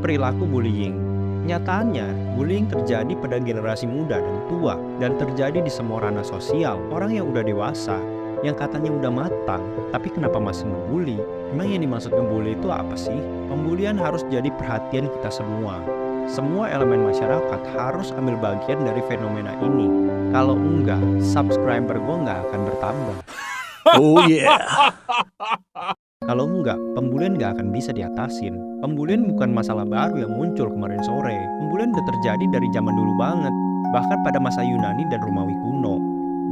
perilaku bullying. Nyatanya, bullying terjadi pada generasi muda dan tua, dan terjadi di semua ranah sosial. Orang yang udah dewasa, yang katanya udah matang, tapi kenapa masih ngebully? Emang yang dimaksud ngebully itu apa sih? Pembulian harus jadi perhatian kita semua. Semua elemen masyarakat harus ambil bagian dari fenomena ini. Kalau enggak, subscriber gue nggak akan bertambah. Oh yeah. Kalau enggak, pembulian nggak akan bisa diatasin. Pembulian bukan masalah baru yang muncul kemarin sore. Pembulian udah terjadi dari zaman dulu banget, bahkan pada masa Yunani dan Romawi kuno.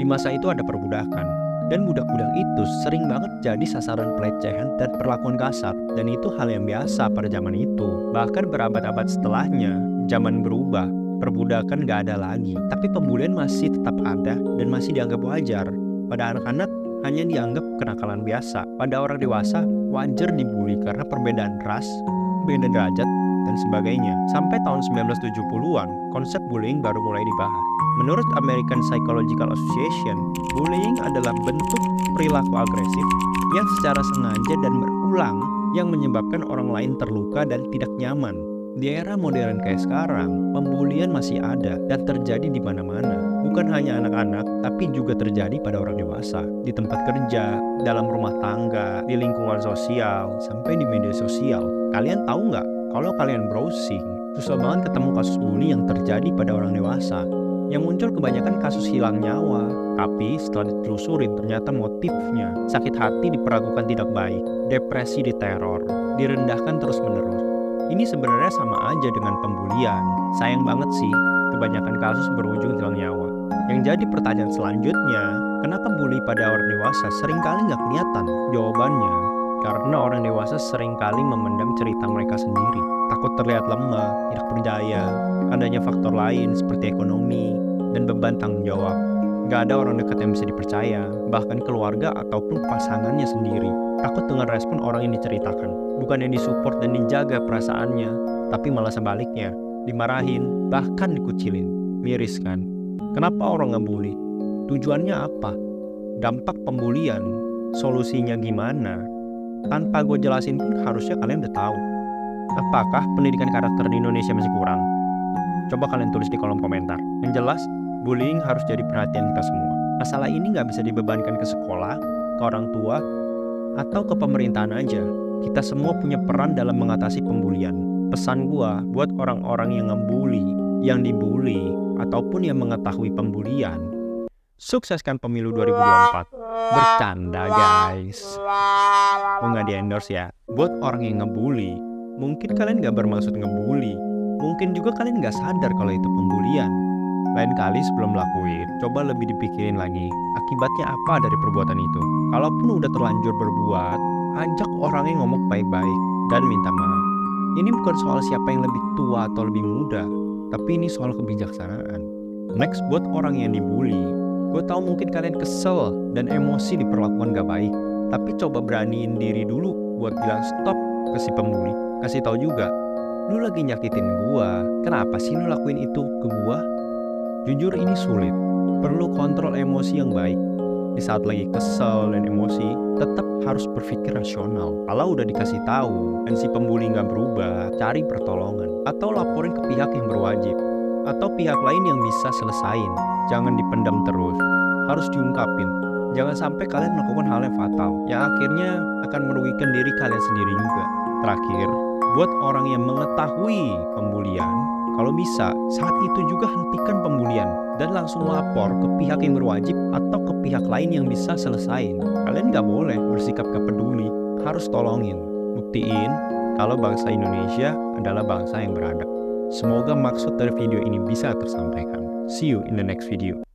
Di masa itu ada perbudakan, dan budak-budak itu sering banget jadi sasaran pelecehan dan perlakuan kasar, dan itu hal yang biasa pada zaman itu. Bahkan berabad-abad setelahnya, zaman berubah, perbudakan nggak ada lagi, tapi pembulian masih tetap ada dan masih dianggap wajar. Pada anak-anak, hanya dianggap kenakalan biasa. Pada orang dewasa, wajar dibully karena perbedaan ras, beda derajat, dan sebagainya. Sampai tahun 1970-an, konsep bullying baru mulai dibahas. Menurut American Psychological Association, bullying adalah bentuk perilaku agresif yang secara sengaja dan berulang yang menyebabkan orang lain terluka dan tidak nyaman. Di era modern kayak sekarang, pembulian masih ada dan terjadi di mana-mana. Bukan hanya anak-anak, tapi juga terjadi pada orang dewasa, di tempat kerja, dalam rumah tangga, di lingkungan sosial, sampai di media sosial. Kalian tahu nggak, kalau kalian browsing, susah banget ketemu kasus bully yang terjadi pada orang dewasa. Yang muncul kebanyakan kasus hilang nyawa, tapi setelah ditelusurin ternyata motifnya sakit hati diperlakukan tidak baik, depresi diteror, direndahkan terus-menerus. Ini sebenarnya sama aja dengan pembulian. Sayang banget sih, kebanyakan kasus berujung hilang nyawa. Yang jadi pertanyaan selanjutnya, kenapa bully pada orang dewasa seringkali nggak kelihatan? Jawabannya, karena orang dewasa seringkali memendam cerita mereka sendiri. Takut terlihat lemah, tidak percaya, adanya faktor lain seperti ekonomi, dan beban tanggung jawab. Nggak ada orang dekat yang bisa dipercaya, bahkan keluarga ataupun pasangannya sendiri. Takut dengan respon orang yang diceritakan. Bukan yang disupport dan dijaga perasaannya, tapi malah sebaliknya. Dimarahin, bahkan dikucilin. Miris kan? Kenapa orang ngebully? Tujuannya apa? Dampak pembulian? Solusinya gimana? Tanpa gue jelasin pun harusnya kalian udah tahu. Apakah pendidikan karakter di Indonesia masih kurang? Coba kalian tulis di kolom komentar. Yang jelas, bullying harus jadi perhatian kita semua. Masalah ini nggak bisa dibebankan ke sekolah, ke orang tua, atau ke pemerintahan aja. Kita semua punya peran dalam mengatasi pembulian. Pesan gua buat orang-orang yang ngebully, yang dibully, ataupun yang mengetahui pembulian, sukseskan pemilu 2024. Bercanda guys. Gua nggak di-endorse ya. Buat orang yang ngebully, mungkin kalian nggak bermaksud ngebully. Mungkin juga kalian nggak sadar kalau itu pembulian. Lain kali sebelum lakuin, coba lebih dipikirin lagi, akibatnya apa dari perbuatan itu. Kalaupun udah terlanjur berbuat, ajak orangnya ngomong baik-baik dan minta maaf. Ini bukan soal siapa yang lebih tua atau lebih muda, tapi ini soal kebijaksanaan. Next, buat orang yang dibully, gue tahu mungkin kalian kesel dan emosi diperlakukan gak baik, tapi coba beraniin diri dulu buat bilang stop ke si pembuli. Kasih tahu juga, lu lagi nyakitin gua, kenapa sih lu lakuin itu ke gua? Jujur ini sulit, perlu kontrol emosi yang baik. Di saat lagi kesel dan emosi, tetap harus berpikir rasional. Kalau udah dikasih tahu dan si pembuli nggak berubah, cari pertolongan atau laporin ke pihak yang berwajib atau pihak lain yang bisa selesain. Jangan dipendam terus, harus diungkapin. Jangan sampai kalian melakukan hal yang fatal, yang akhirnya akan merugikan diri kalian sendiri juga. Terakhir, buat orang yang mengetahui pembulian, kalau bisa, saat itu juga hentikan pembulian dan langsung lapor ke pihak yang berwajib atau ke pihak lain yang bisa selesain. Kalian nggak boleh bersikap gak peduli, harus tolongin. Buktiin kalau bangsa Indonesia adalah bangsa yang beradab. Semoga maksud dari video ini bisa tersampaikan. See you in the next video.